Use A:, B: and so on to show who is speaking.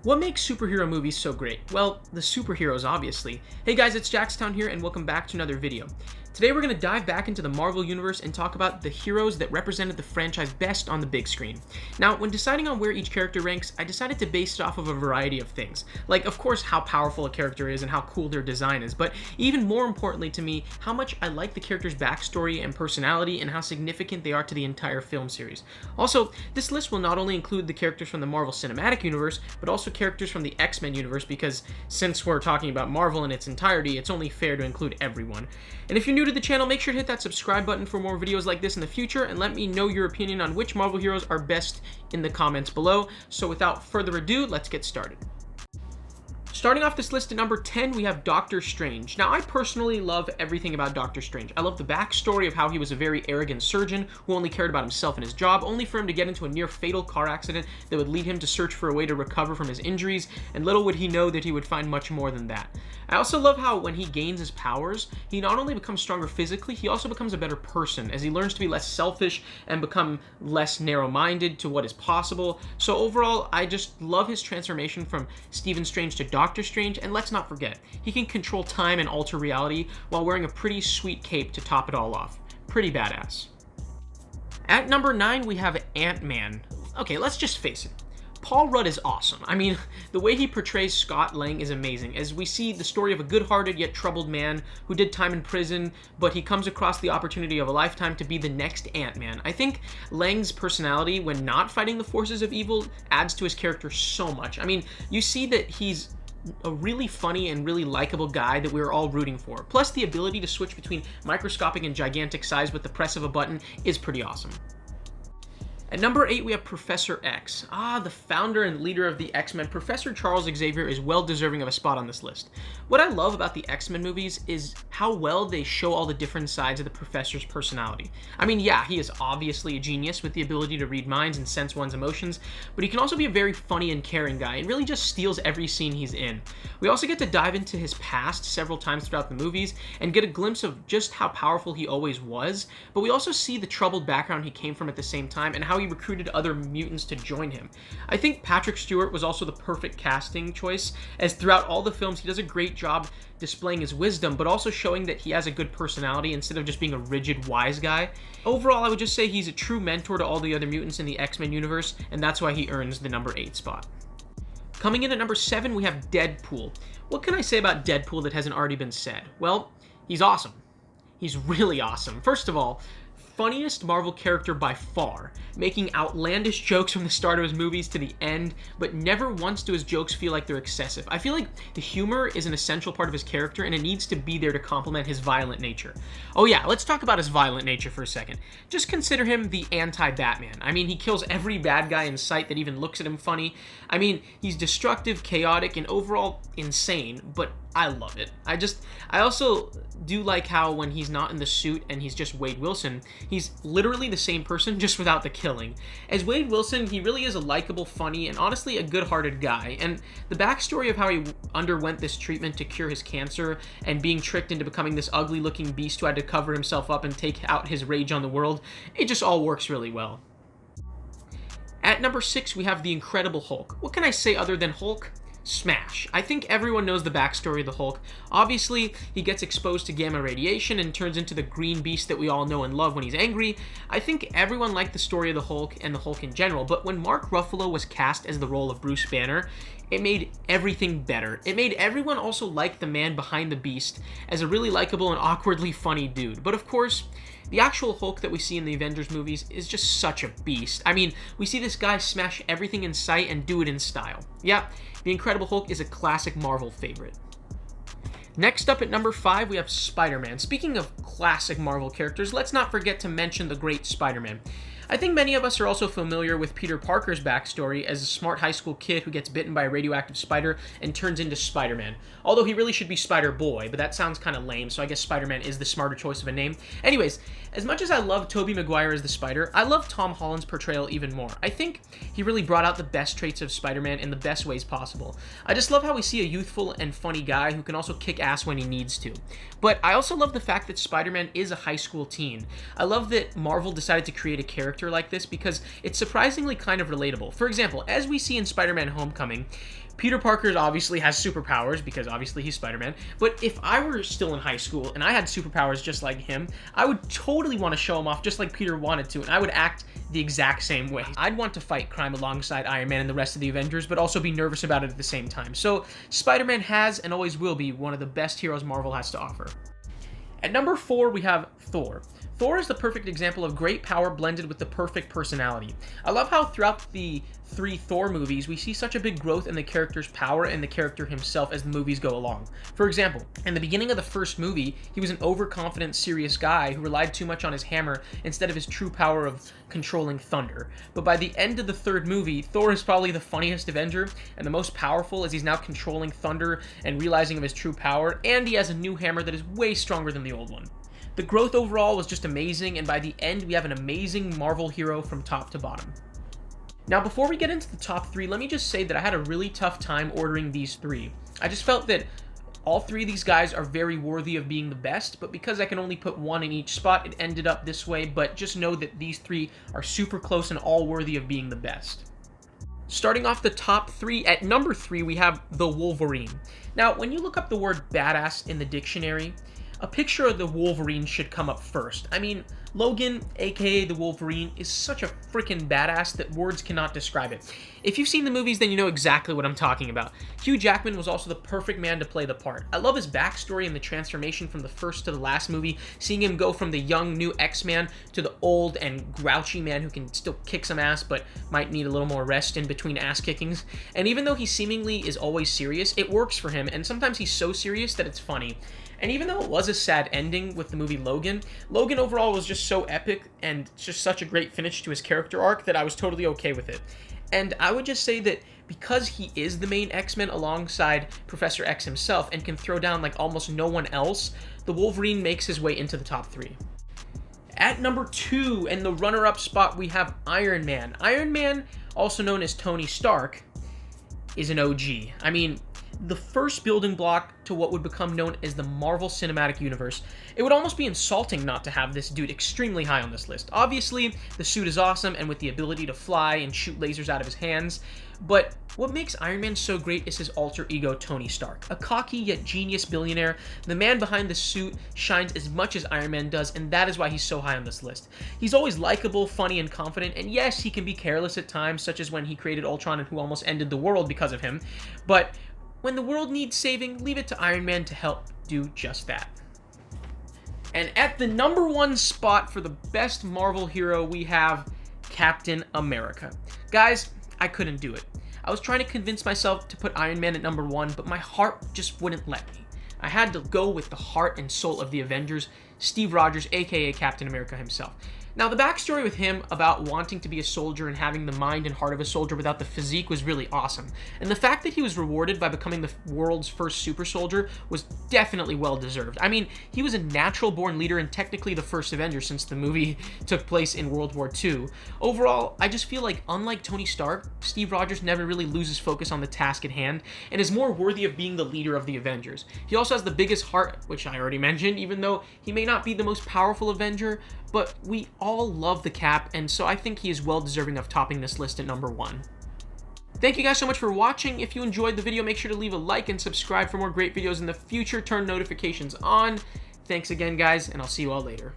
A: What makes superhero movies so great? Well, the superheroes, obviously. Hey guys, it's Jackstown here, and welcome back to another video. Today we're going to dive back into the Marvel Universe and talk about the heroes that represented the franchise best on the big screen. Now, when deciding on where each character ranks, I decided to base it off of a variety of things. Like, of course, how powerful a character is and how cool their design is, but even more importantly to me, how much I like the character's backstory and personality and how significant they are to the entire film series. Also, this list will not only include the characters from the Marvel Cinematic Universe, but also characters from the X-Men universe, because since we're talking about Marvel in its entirety, it's only fair to include everyone. And if you're new to the channel, make sure to hit that subscribe button for more videos like this in the future, and let me know your opinion on which Marvel heroes are best in the comments below. So without further ado, let's get started. Starting off this list at number 10, we have Doctor Strange. Now, I personally love everything about Doctor Strange. I love the backstory of how he was a very arrogant surgeon who only cared about himself and his job, only for him to get into a near-fatal car accident that would lead him to search for a way to recover from his injuries, and little would he know that he would find much more than that. I also love how when he gains his powers, he not only becomes stronger physically, he also becomes a better person, as he learns to be less selfish and become less narrow-minded to what is possible. So overall, I just love his transformation from Stephen Strange to Doctor Strange, and let's not forget, he can control time and alter reality while wearing a pretty sweet cape to top it all off. Pretty badass. At number 9, we have Ant-Man. Okay, let's just face it. Paul Rudd is awesome. I mean, the way he portrays Scott Lang is amazing, as we see the story of a good-hearted yet troubled man who did time in prison, but he comes across the opportunity of a lifetime to be the next Ant-Man. I think Lang's personality, when not fighting the forces of evil, adds to his character so much. I mean, you see that he's a really funny and really likable guy that we're all rooting for. Plus, the ability to switch between microscopic and gigantic size with the press of a button is pretty awesome. At number 8, we have Professor X. The founder and leader of the X-Men, Professor Charles Xavier is well deserving of a spot on this list. What I love about the X-Men movies is how well they show all the different sides of the Professor's personality. I mean, yeah, he is obviously a genius with the ability to read minds and sense one's emotions, but he can also be a very funny and caring guy and really just steals every scene he's in. We also get to dive into his past several times throughout the movies and get a glimpse of just how powerful he always was, but we also see the troubled background he came from at the same time and how he recruited other mutants to join him. I think Patrick Stewart was also the perfect casting choice, as throughout all the films he does a great job displaying his wisdom, but also showing that he has a good personality instead of just being a rigid, wise guy. Overall, I would just say he's a true mentor to all the other mutants in the X-Men universe, and that's why he earns the number 8 spot. Coming in at number 7, we have Deadpool. What can I say about Deadpool that hasn't already been said? Well, he's awesome. He's really awesome. First of all, funniest Marvel character by far, making outlandish jokes from the start of his movies to the end, but never once do his jokes feel like they're excessive. I feel like the humor is an essential part of his character, and it needs to be there to complement his violent nature. Oh yeah, let's talk about his violent nature for a second. Just consider him the anti-Batman. I mean, he kills every bad guy in sight that even looks at him funny. I mean, he's destructive, chaotic, and overall insane, but I love it. I also do like how when he's not in the suit and he's just Wade Wilson, he's literally the same person, just without the killing. As Wade Wilson, he really is a likable, funny, and honestly a good-hearted guy. And the backstory of how he underwent this treatment to cure his cancer and being tricked into becoming this ugly-looking beast who had to cover himself up and take out his rage on the world, it just all works really well. At number 6, we have the Incredible Hulk. What can I say other than Hulk? Smash. I think everyone knows the backstory of the Hulk. Obviously, he gets exposed to gamma radiation and turns into the green beast that we all know and love when he's angry. I think everyone liked the story of the Hulk and the Hulk in general, but when Mark Ruffalo was cast as the role of Bruce Banner, it made everything better. It made everyone also like the man behind the beast as a really likable and awkwardly funny dude. But of course, the actual Hulk that we see in the Avengers movies is just such a beast. I mean, we see this guy smash everything in sight and do it in style. Yeah, the Incredible Hulk is a classic Marvel favorite. Next up at number 5, we have Spider-Man. Speaking of classic Marvel characters, let's not forget to mention the great Spider-Man. I think many of us are also familiar with Peter Parker's backstory as a smart high school kid who gets bitten by a radioactive spider and turns into Spider-Man. Although he really should be Spider-Boy, but that sounds kind of lame, so I guess Spider-Man is the smarter choice of a name. Anyways, as much as I love Tobey Maguire as the Spider, I love Tom Holland's portrayal even more. I think he really brought out the best traits of Spider-Man in the best ways possible. I just love how we see a youthful and funny guy who can also kick ass when he needs to. But I also love the fact that Spider-Man is a high school teen. I love that Marvel decided to create a character character like this because it's surprisingly kind of relatable. For example, as we see in Spider-Man Homecoming, Peter Parker obviously has superpowers because obviously he's Spider-Man, but if I were still in high school and I had superpowers just like him, I would totally want to show him off just like Peter wanted to, and I would act the exact same way. I'd want to fight crime alongside Iron Man and the rest of the Avengers, but also be nervous about it at the same time. So Spider-Man has and always will be one of the best heroes Marvel has to offer. At number 4, we have Thor. Thor is the perfect example of great power blended with the perfect personality. I love how throughout the 3 Thor movies, we see such a big growth in the character's power and the character himself as the movies go along. For example, in the beginning of the first movie, he was an overconfident, serious guy who relied too much on his hammer instead of his true power of controlling thunder. But by the end of the 3rd movie, Thor is probably the funniest Avenger and the most powerful, as he's now controlling thunder and realizing of his true power, and he has a new hammer that is way stronger than the old one. The growth overall was just amazing, and by the end, we have an amazing Marvel hero from top to bottom. Now, before we get into the top 3, let me just say that I had a really tough time ordering these 3. I just felt that all 3 of these guys are very worthy of being the best, but because I can only put one in each spot, it ended up this way, but just know that these 3 are super close and all worthy of being the best. Starting off the top 3, at number 3, we have the Wolverine. Now, when you look up the word badass in the dictionary, a picture of the Wolverine should come up first. I mean, Logan, aka the Wolverine, is such a freaking badass that words cannot describe it. If you've seen the movies, then you know exactly what I'm talking about. Hugh Jackman was also the perfect man to play the part. I love his backstory and the transformation from the first to the last movie, seeing him go from the young, new X-Man to the old and grouchy man who can still kick some ass, but might need a little more rest in between ass-kickings. And even though he seemingly is always serious, it works for him, and sometimes he's so serious that it's funny. And even though it was a sad ending with the movie Logan overall was just so epic and just such a great finish to his character arc that I was totally okay with it. And I would just say that because he is the main X-Men alongside Professor X himself and can throw down like almost no one else, the Wolverine makes his way into the top 3. At number 2, and the runner-up spot, we have Iron Man. Iron Man, also known as Tony Stark, is an OG. I mean, the first building block to what would become known as the Marvel Cinematic Universe. It would almost be insulting not to have this dude extremely high on this list. Obviously, the suit is awesome and with the ability to fly and shoot lasers out of his hands, but what makes Iron Man so great is his alter ego, Tony Stark. A cocky yet genius billionaire, the man behind the suit shines as much as Iron Man does, and that is why he's so high on this list. He's always likable, funny, and confident, and yes, he can be careless at times, such as when he created Ultron and who almost ended the world because of him, but when the world needs saving, leave it to Iron Man to help do just that. And at the number 1 spot for the best Marvel hero, we have Captain America. Guys, I couldn't do it. I was trying to convince myself to put Iron Man at number 1, but my heart just wouldn't let me. I had to go with the heart and soul of the Avengers, Steve Rogers, aka Captain America himself. Now, the backstory with him about wanting to be a soldier and having the mind and heart of a soldier without the physique was really awesome. And the fact that he was rewarded by becoming the world's first super soldier was definitely well-deserved. I mean, he was a natural-born leader and technically the first Avenger since the movie took place in World War II. Overall, I just feel like, unlike Tony Stark, Steve Rogers never really loses focus on the task at hand and is more worthy of being the leader of the Avengers. He also has the biggest heart, which I already mentioned, even though he may not be the most powerful Avenger, but we all love the Cap, and so I think he is well deserving of topping this list at number 1. Thank you guys so much for watching. If you enjoyed the video, make sure to leave a like and subscribe for more great videos in the future. Turn notifications on. Thanks again, guys, and I'll see you all later.